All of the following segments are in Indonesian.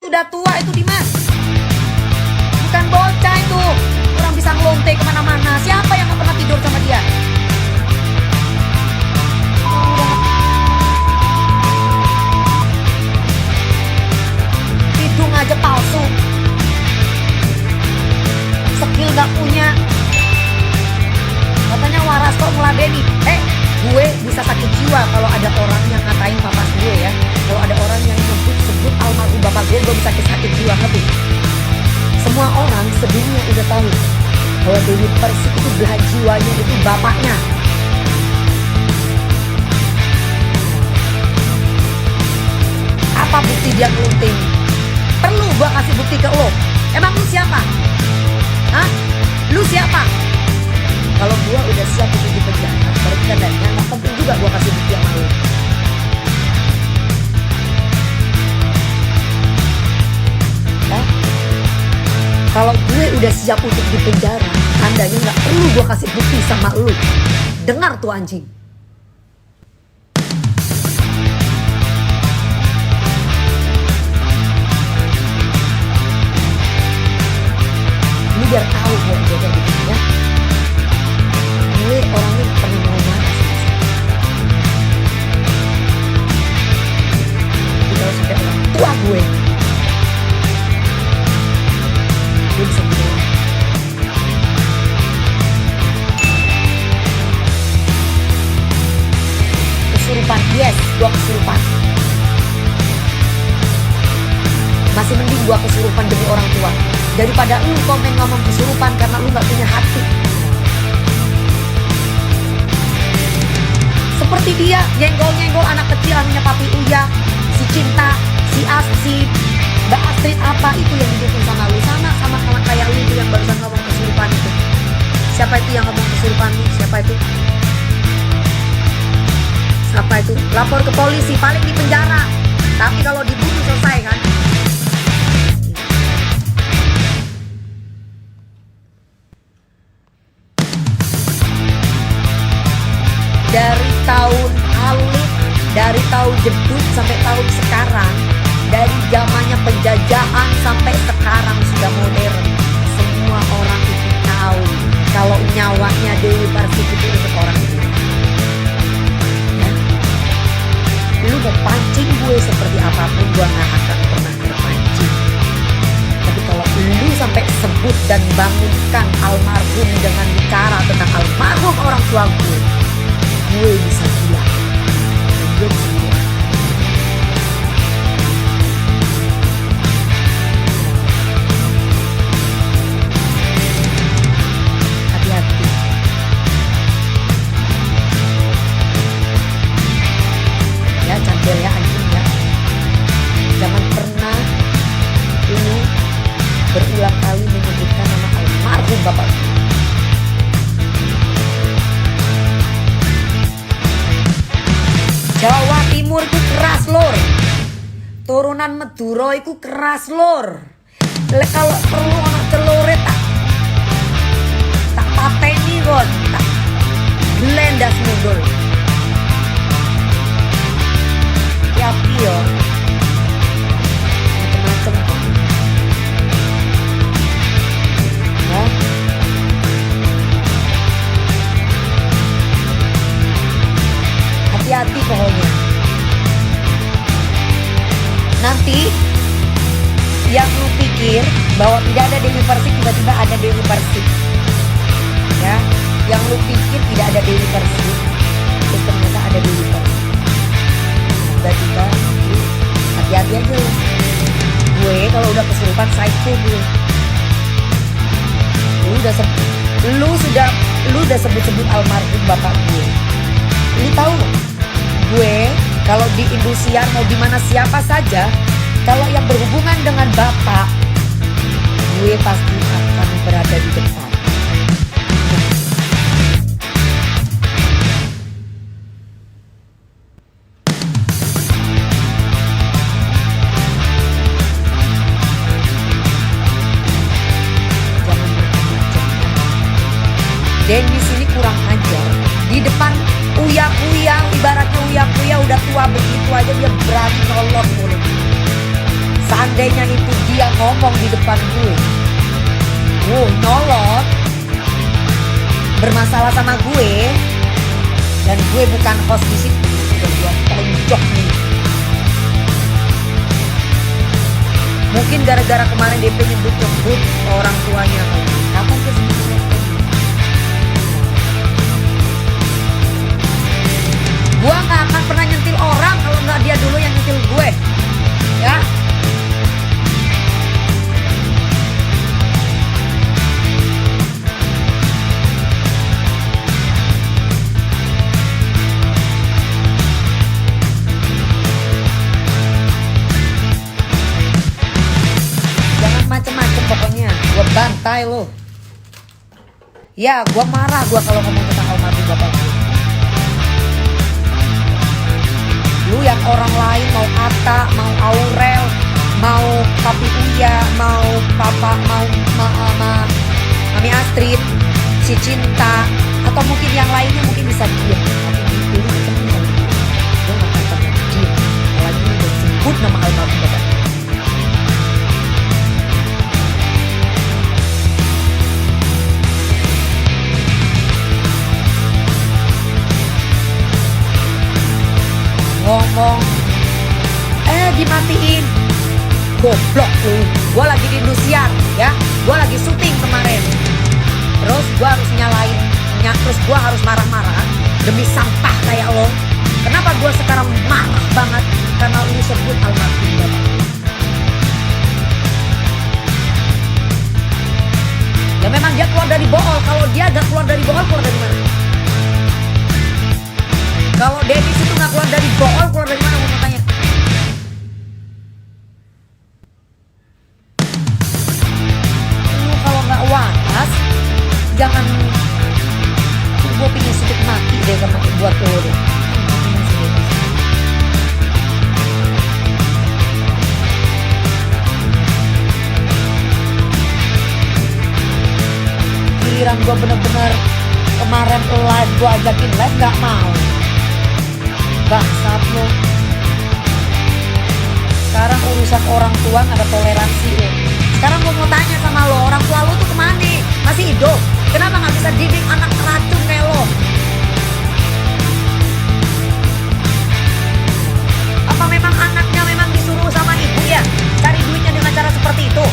Udah tua itu Dimas. Bukan bocah itu. Orang bisa ngelonte kemana-mana. Siapa yang gak pernah tidur sama dia? Hidung aja palsu. Skill gak punya. Katanya waras kok meladeni. Gue bisa sakit jiwa kalau ada orang yang ngatain papa gue ya. Kalau ada orang yang sebut almarhum bapak gue bisa sakit jiwa, ngerti? Semua orang sedunia udah tahu bahwa Dewi Persik itu belahan jiwanya itu bapaknya. Apa bukti dia ngelunting? Perlu gua kasih bukti ke lo? Emang lu siapa? Hah? Lu siapa? Kalau gua udah siap untuk di penjara, berarti katanya gak penting juga gua kasih bukti sama lu. Hah? Kalau gue udah siap untuk di penjara, tandanya gak perlu gua kasih bukti sama lu. Dengar tuh anjing. Lu biar tahu gue udah kayak gitu ya. Gue orangnya pernah mau marah sih. Tapi kalau sampai orang tua gue bisa bilang kesurupan. Yes, gue kesurupan. Masih mending gue kesurupan demi orang tua daripada lu komen ngomong kesurupan karena lu gak punya hati. Seperti dia nyenggol-nyenggol anak kecil namanya Papi Uya, si Cinta, si Mbak Astrid apa itu yang didukung sama lu. Sama kayak lu itu yang barusan ngomong kesurupan itu. Siapa itu yang ngomong kesurupan lu? Siapa itu? Siapa itu? Lapor ke polisi, paling di penjara. Tapi kalau dibunuh selesai kan? Dari tahun Alif, dari tahun Jeduk sampai tahun sekarang, dari zamannya penjajahan sampai sekarang sudah modern, semua orang itu tahu kalau nyawanya Dewi Persik itu untuk orang ini. Ya? Lu mau pancing gue seperti apapun, gue gak akan pernah terpancing. Tapi kalau lu sampai sebut dan bangunkan almarhum dengan bicara tentang almarhum orang tua gue bisa gila. Gue bisa gila. Hati-hati. Ya cantil ya anjing ya. Jangan pernah lu berulang kali menyebutkan nama almarhum bapak. Jawa Timur itu keras lor. Turunan Madura itu keras lor. Kalau perlu anak celore tak pateni kon, tak gelendas mundur. Ya piyo. Macam-macam kok. Ya. Hati-hati pokoknya. Nanti yang lu pikir bahwa tidak ada Dewi Persik, tiba-tiba ada Dewi Persik. Ya, yang lu pikir tidak ada Dewi Persik, itu ternyata ada Dewi Persik. Tiba-tiba lu hati-hati aja lu. Gue kalau udah kesurupan psycho gue. Lu udah sebut-sebut almarhum bapak gue. Lu tahu gak? Gue kalau di Indosiar mau di mana siapa saja, kalau yang berhubungan dengan bapak, gue pasti akan berada di depan. Jangan macam-macam. Dan di sini kurang ajar. Di depan Uya-Uya, ibaratnya Uya-Uya udah tua begitu aja dia berani nolong mulut. Seandainya itu dia ngomong di depan gue, nyolot, bermasalah sama gue, dan gue bukan host di situ, udah gue tonjok nih. Mungkin gara-gara kemarin DP nyebut-nyebut orang tuanya. Kapan dia sebut-nyebut? Gue gak akan pernah nyentil orang kalau gak dia dulu yang nyentil gue. Ya. Jangan macem-macem pokoknya. Gue bantai lo. Ya, gue marah kalau ngomong tentang almarhum bapak gue. Lu yang orang lain mau Atta, mau Aurel, mau Papi Uya, mau Papa, mau Mami Astrid, si Cinta, atau mungkin yang lainnya mungkin bisa diam. Tapi dulu ketemu sama gue gak akan pernah diam. Apalagi udah sebut nama almarhum bapak. Ngomong dimatiin, goblok lu. Gue lagi di Indosiar ya, gue lagi syuting kemarin. Terus gue harus nyalain, terus gue harus marah-marah demi sampah kayak lo. Kenapa gue sekarang marah banget? Karena lu sebut almarhum bapak. Ya memang dia keluar dari bool. Kalau dia gak keluar dari bool, keluar dari mana? Kalau Dennis itu gak keluar dari bool, keluar dari mana mau tanya? Lu kalau gak waras, jangan. Gue pingin sedikit mati deh sama buat lo deh. Giliran gue bener-bener kemarin live, gue ajakin live gak mau. Bangsat lo. Sekarang urusan orang tua gak ada toleransi lo. Sekarang gue mau tanya sama lo, orang tua lo tuh kemana? Masih hidup? Kenapa gak bisa didik anak racun kayak lo? Apa memang anaknya memang disuruh sama ibu ya cari duitnya dengan cara seperti itu?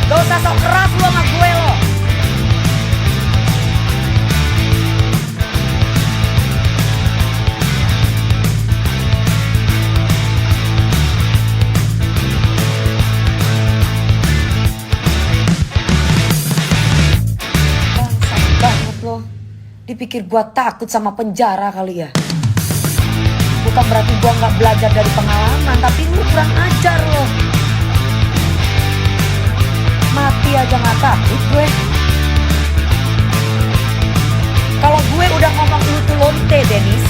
Gak usah sok keras lo sama gue lo. Dipikir gua takut sama penjara kali ya. Bukan berarti gua gak belajar dari pengalaman, tapi lu kurang ajar loh. Mati aja gak takut gue. Kalau gue udah ngomong lu tuh lonte Dennis,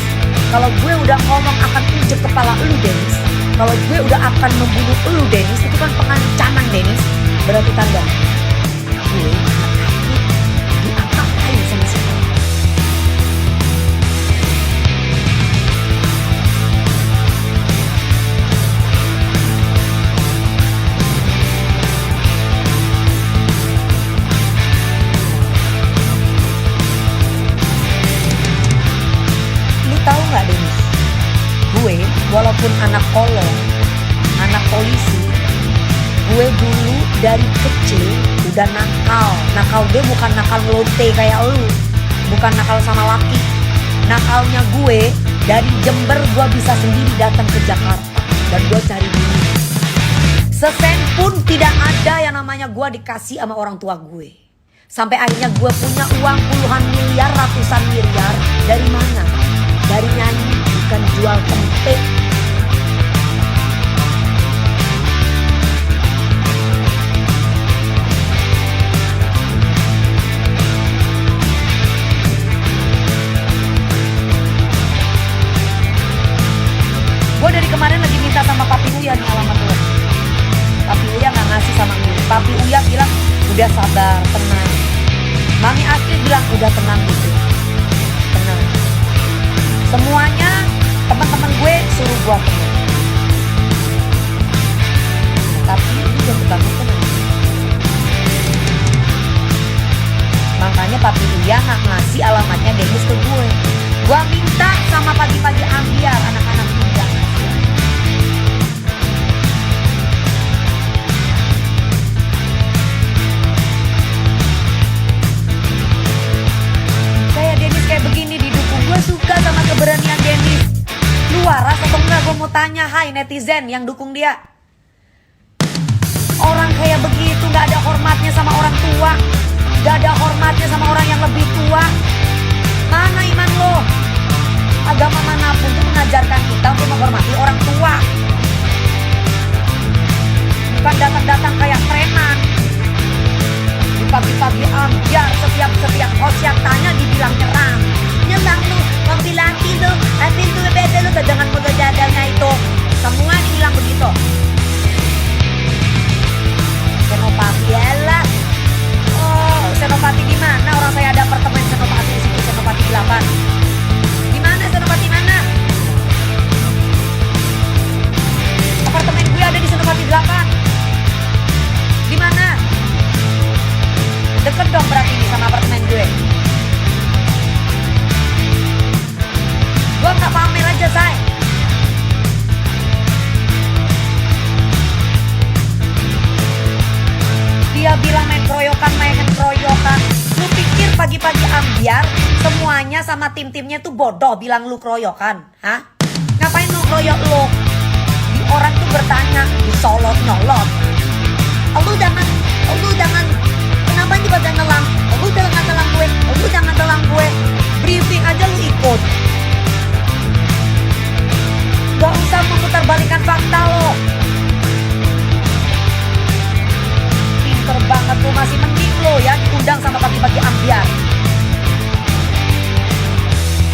kalau gue udah ngomong akan injek kepala lu Dennis, kalau gue udah akan membunuh lu Dennis, itu kan pengancaman Dennis. Berarti tanda gue diapa-apain sama si orang. Tahu nggak Dennis? Gue walaupun anak kolong, anak polisi, gue dulu dari kecil udah nakal. Nakal gue bukan nakal lonte kayak lu, bukan nakal sama laki. Nakalnya gue dari Jember gue bisa sendiri datang ke Jakarta dan gue cari duit. Sesen pun tidak ada yang namanya gue dikasih sama orang tua gue. Sampai akhirnya gue punya uang puluhan miliar, ratusan miliar. Dari mana? Dari nyanyi, bukan jual tempe. Gue dari kemarin lagi minta sama Papi Uya nih alamat lo. Papi Uya gak ngasih sama gue. Papi Uya bilang udah sabar, tenang. Mami Astrid bilang udah tenang gitu. Tenang. Semuanya teman-teman gue suruh gue tenang. Tanya hai netizen yang dukung dia. Orang kayak begitu gak ada hormatnya sama orang tua, gak ada hormatnya sama orang yang lebih tua. Mana iman lo? Agama manapun tuh mengajarkan kita untuk menghormati orang tua, bukan datang-datang kayak preman. Di pagi-pagi ambiar setiap host yang tanya dibilang nyerang. Nyerang lu, mobil laki lu, ambil lu, beda lu, dengan modal-jadalnya itu. Semua dibilang begitu. Senopati lah. Oh, Senopati di mana? Orang saya ada apartemen Senopati di situ, Senopati 8. Di mana Senopati mana? Apartemen gue ada di Senopati 8. Di mana? Deket dong berarti ini sama apartemen gue. Gue nggak pamer aja, say. Dia bilang main keroyokan. Lu pikir pagi-pagi ambiar semuanya sama tim-timnya tuh bodoh bilang lu keroyokan? Hah? Ngapain lu keroyok lu? Di orang tuh bertanya, disolot nyolot. Lu jangan. Kenapa ini pada nelang? Lu jangan nelang gue. Briefing aja lu ikut. Gak usah memutarbalikkan fakta lo. Pinter banget lo, masih mending lo ya diundang sama pagi-pagi ambiar.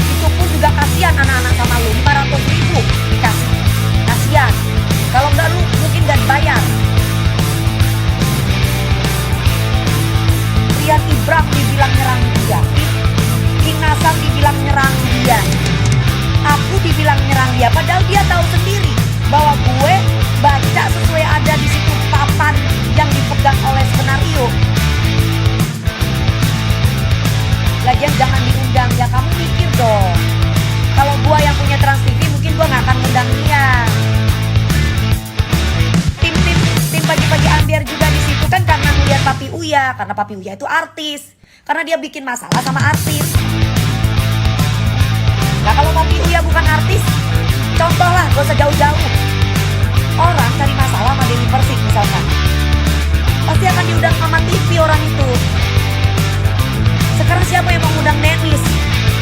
Itu pun juga kasihan anak-anak sama lo, 500.000 dikasih. Kasihan. Kalau enggak lu mungkin gak dibayar. Rian Ibram dibilang nyerang dia, Inasam dibilang nyerang dia, aku dibilang nyerang dia. Padahal dia tahu sendiri bahwa gue baca sesuai ada di situ papan yang dipegang oleh skenario. Lagian jangan diundang ya, kamu mikir dong. Kalau gue yang punya Trans TV mungkin gue gak akan undang dia. Tim pagi-pagi ambiar juga di situ kan karena melihat Papi Uya, karena Papi Uya itu artis, karena dia bikin masalah sama artis. Nah kalau Papi Uya bukan artis, contoh lah, gak usah jauh-jauh. Orang cari masalah sama Dewi Persik misalkan, pasti akan diundang sama TV orang itu. Sekarang siapa yang mau undang Dennis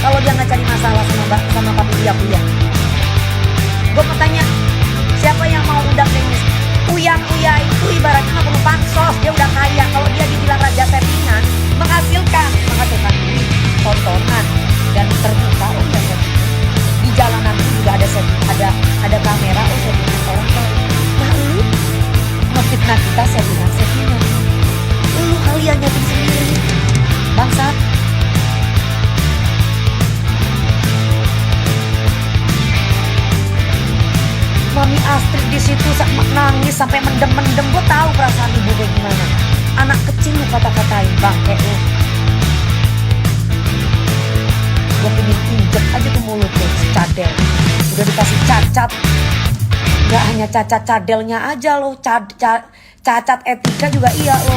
kalau dia gak cari masalah sama Papi Uya? Gue mau tanya, siapa yang mau undang Dennis? Uya itu ibaratnya gak perlu pansos, dia udah kaya. Kalau dia dibilang raja settingan, menghasilkan duit, tontonan, dan terbuka. Oh ya, di jalanan itu juga ada ada kamera, oh settingan orang tahu. Nah lu ngefitnah kita settingan. Lu kalian nyeting sendiri, bangsat. Mami Astrid di situ nangis sampai mendem. Gue tahu perasaan ibu kayak gimana. Anak kecil lu kata-katain, bangke lu. Gue pengen injek aja tuh mulutnya si cadel. Udah dikasih cacat. Gak hanya cacat cadelnya aja lo, cacat etika juga iya lo.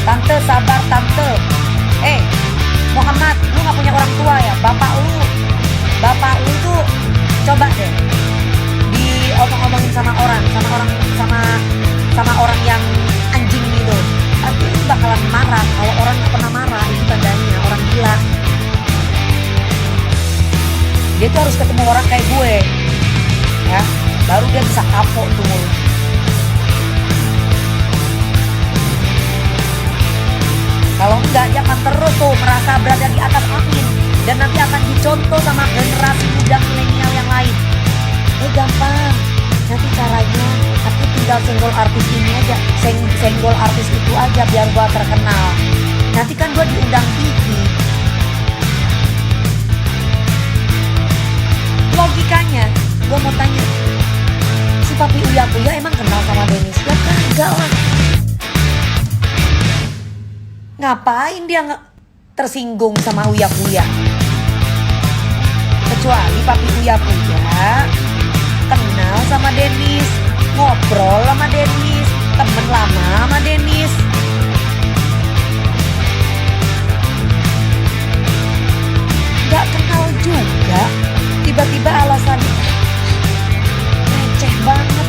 Tante sabar tante. Muhammad, lu gak punya orang tua ya? Bapak lu tuh coba deh diomong-omongin sama orang yang anjing gitu. Tapi lu bakalan marah. Kalau orang gak pernah marah, itu tandanya orang gila. Dia tuh harus ketemu orang kayak gue, ya, baru dia bisa kapok tuh mulut. Kalau enggak, dia akan terus tuh merasa berada di atas angin. Dan nanti akan dicontoh sama generasi muda milenial yang lain. Gampang. Nanti caranya, aku tinggal senggol artis ini aja. Senggol artis itu aja biar gua terkenal. Nanti kan gua diundang TV. Logikanya, gua mau tanya. Si Papi Uya emang kenal sama Dennis? Ya kagak lah. Ngapain dia tersinggung sama Uya? Kecuali Papi Uya kenal sama Dennis, ngobrol sama Dennis, temen lama sama Dennis. tiba-tiba alasan